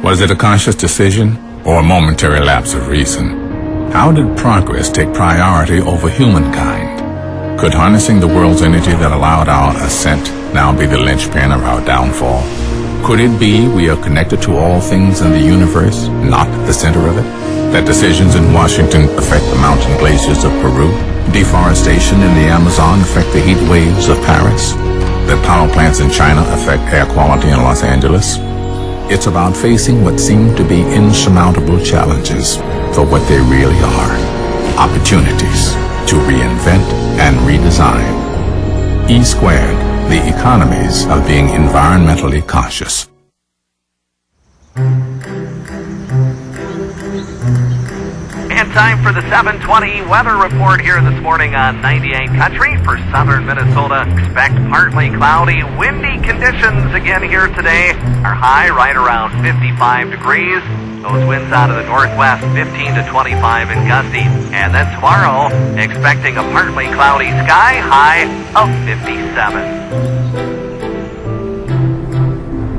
Was it a conscious decision or a momentary lapse of reason? How did progress take priority over humankind? Could harnessing the world's energy that allowed our ascent now be the linchpin of our downfall? Could it be we are connected to all things in the universe, not the center of it? That decisions in Washington affect the mountain glaciers of Peru? Deforestation in the Amazon affect the heat waves of Paris? That power plants in China affect air quality in Los Angeles? It's about facing what seem to be insurmountable challenges for what they really are. Opportunities to reinvent and redesign. E squared, the economies of being environmentally conscious. And time for the 7:20 weather report here this morning on 98 Country. For southern Minnesota, expect partly cloudy, windy conditions again here today. Our high right around 55 degrees. Those winds out of the northwest, 15 to 25 in gusty. And then tomorrow, expecting a partly cloudy sky, high of 57.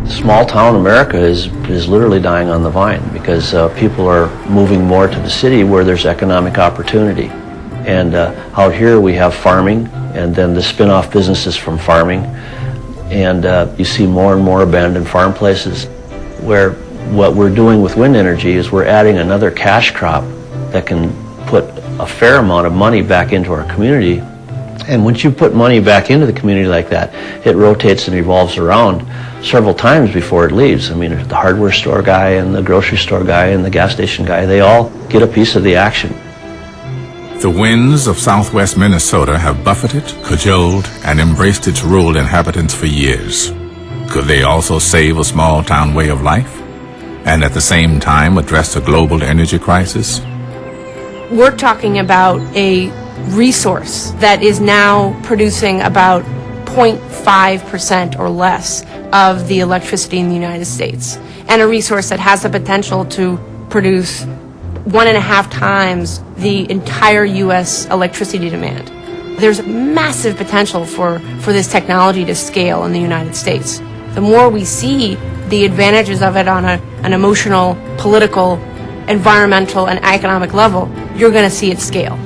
Small town America is literally dying on the vine because people are moving more to the city where there's economic opportunity. And out here we have farming and then the spin-off businesses from farming. And you see more and more abandoned farm places where what we're doing with wind energy is we're adding another cash crop that can put a fair amount of money back into our community. And once you put money back into the community like that, it rotates and revolves around several times before it leaves. I mean, the hardware store guy and the grocery store guy and the gas station guy, they all get a piece of the action. The winds of southwest Minnesota have buffeted, cajoled, and embraced its rural inhabitants for years. Could they also save a small town way of life? And at the same time address a global energy crisis? We're talking about a resource that is now producing about 0.5% or less of the electricity in the United States, and a resource that has the potential to produce 1.5 times the entire U.S. electricity demand. There's massive potential for this technology to scale in the United States. The more we see the advantages of it on an emotional, political, environmental, and economic level, you're going to see it scale.